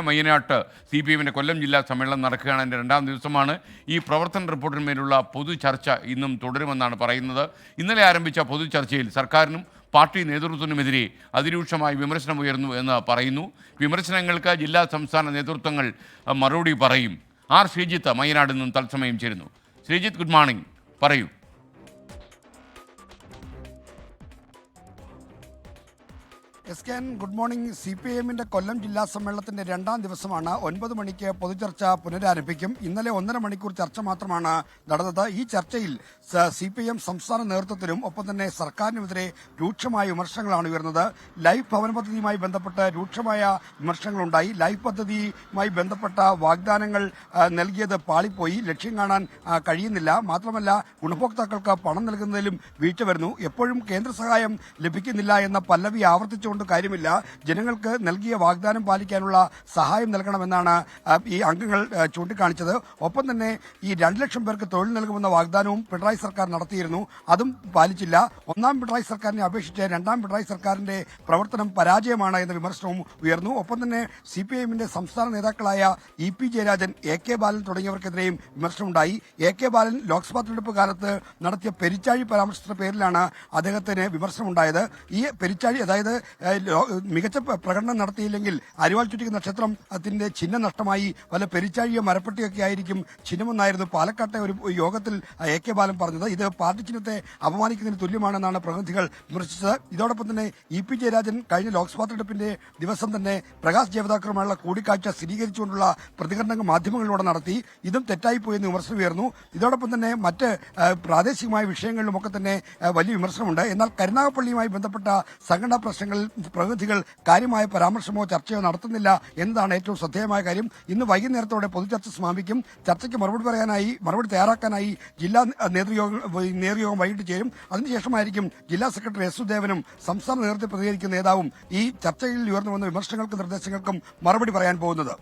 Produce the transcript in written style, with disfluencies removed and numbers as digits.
മയ്യനാട്ട് CPM കൊല്ലം ജില്ലാ സമ്മേളനം നടക്കുകയാണ്. അതിൻ്റെ രണ്ടാം ദിവസമാണ്. ഈ പ്രവർത്തന റിപ്പോർട്ടിന്മേലുള്ള പൊതു ചർച്ച ഇന്നും തുടരുമെന്നാണ് പറയുന്നത്. ഇന്നലെ ആരംഭിച്ച പൊതു ചർച്ചയിൽ സർക്കാരിനും പാർട്ടി നേതൃത്വത്തിനുമെതിരെ അതിരൂക്ഷമായ വിമർശനം ഉയർന്നു എന്ന് പറയുന്നു. വിമർശനങ്ങൾക്ക് ജില്ലാ സംസ്ഥാന നേതൃത്വങ്ങൾ മറുപടി പറയും. ശ്രീജിത്ത് മയ്യനാട് നിന്നും തത്സമയം ചേരുന്നു. ശ്രീജിത്ത്, ഗുഡ് മോർണിംഗ്, പറയൂ. Good morning. CPM കൊല്ലം ജില്ലാ സമ്മേളനത്തിന്റെ രണ്ടാം ദിവസമാണ്. 9 മണിക്ക് പൊതുചർച്ച പുനരാരംഭിക്കും. ഇന്നലെ 1.5 മണിക്കൂർ ചർച്ച മാത്രമാണ് നടന്നത്. ഈ ചർച്ചയിൽ CPM സംസ്ഥാന നേതൃത്വത്തിനും ഒപ്പം തന്നെ സർക്കാരിനുമെതിരെ രൂക്ഷമായ വിമർശനങ്ങളാണ് ഉയർന്നത്. ലൈഫ് ഭവന പദ്ധതിയുമായി ബന്ധപ്പെട്ട് രൂക്ഷമായ വിമർശനങ്ങളുണ്ടായി. ലൈഫ് പദ്ധതിയുമായി ബന്ധപ്പെട്ട വാഗ്ദാനങ്ങൾ നൽകിയത് പാളിപ്പോയി, ലക്ഷ്യം കാണാൻ കഴിയുന്നില്ല. മാത്രമല്ല, ഗുണഭോക്താക്കൾക്ക് പണം നൽകുന്നതിലും വീഴ്ച വരുന്നു. എപ്പോഴും കേന്ദ്ര സഹായം ലഭിക്കുന്നില്ല എന്ന പല്ലവി ആവർത്തിച്ചുകൊണ്ട് കാര്യമില്ല. ജനങ്ങൾക്ക് നൽകിയ വാഗ്ദാനം പാലിക്കാനുള്ള സഹായം നൽകണമെന്നാണ് ഈ അംഗങ്ങൾ ചൂണ്ടിക്കാണിച്ചത്. ഒപ്പം തന്നെ ഈ 2 ലക്ഷം പേർക്ക് തൊഴിൽ നൽകുമെന്ന വാഗ്ദാനവും പിണറായി സർക്കാർ നടത്തിയിരുന്നു. അതും പാലിച്ചില്ല. ഒന്നാം പിണറായി സർക്കാരിനെ അപേക്ഷിച്ച് രണ്ടാം പിണറായി സർക്കാരിന്റെ പ്രവർത്തനം പരാജയമാണ് എന്ന വിമർശനവും ഉയർന്നു. ഒപ്പം തന്നെ CPM സംസ്ഥാന നേതാക്കളായ EP ജയരാജൻ, AK ബാലൻ തുടങ്ങിയവർക്കെതിരെയും വിമർശനമുണ്ടായി. AK ബാലൻ ലോക്സഭാ തെരഞ്ഞെടുപ്പ് കാലത്ത് നടത്തിയ പെരിച്ചാഴി പരാമർശത്തിന്റെ പേരിലാണ് അദ്ദേഹത്തിന് വിമർശനമുണ്ടായത്. ഈ പെരിച്ചാഴി, അതായത് മികച്ച പ്രകടനം നടത്തിയില്ലെങ്കിൽ അരിവാൾ ചുറ്റിക നക്ഷത്രത്തിന്റെ ചിഹ്നം നഷ്ടമായി വല്ല പെരിച്ചാഴിയോ മരപ്പട്ടിയൊക്കെ ആയിരിക്കും ചിഹ്നമെന്നായിരുന്നു പാലക്കാട്ടെ ഒരു യോഗത്തിൽ AK ബാലൻ പറഞ്ഞത്. ഇത് പാർട്ടി ചിഹ്നത്തെ അപമാനിക്കുന്നതിന് തുല്യമാണെന്നാണ് പ്രതിനിധികൾ വിമർശിച്ചത്. ഇതോടൊപ്പം തന്നെ EP ജയരാജൻ കഴിഞ്ഞ ലോക്സഭാ തെരഞ്ഞെടുപ്പിന്റെ ദിവസം തന്നെ പ്രകാശ് ജാവ്ദേക്കറുമായുള്ള കൂടിക്കാഴ്ച സ്ഥിരീകരിച്ചുകൊണ്ടുള്ള പ്രതികരണങ്ങൾ മാധ്യമങ്ങളിലൂടെ നടത്തി. ഇതും തെറ്റായിപ്പോയെന്ന് വിമർശനം ഉയർന്നു. ഇതോടൊപ്പം തന്നെ മറ്റ് പ്രാദേശികമായ വിഷയങ്ങളിലുമൊക്കെ തന്നെ വലിയ വിമർശനമുണ്ട്. എന്നാൽ കരുനാഗപ്പള്ളിയുമായി ബന്ധപ്പെട്ട സംഘടനാ പ്രശ്നങ്ങളിൽ പ്രതിനിധികൾ കാര്യമായ പരാമർശമോ ചർച്ചയോ നടത്തുന്നില്ല എന്നതാണ് ഏറ്റവും ശ്രദ്ധേയമായ കാര്യം. ഇന്ന് വൈകുന്നേരത്തോടെ പൊതുചർച്ച സമാപിക്കും. ചർച്ചയ്ക്ക് മറുപടി തയ്യാറാക്കാനായി ജില്ലാ നേതൃയോഗം വൈകിട്ട് ചേരും. അതിനുശേഷമായിരിക്കും ജില്ലാ സെക്രട്ടറി S സുദേവനും സംസ്ഥാന നേതൃത്വത്തിൽ പ്രതികരിക്കുന്ന നേതാവും ഈ ചർച്ചയിൽ ഉയർന്നു വന്ന വിമർശനങ്ങൾക്കും നിർദ്ദേശങ്ങൾക്കും മറുപടി പറയാൻ പോകുന്നത്.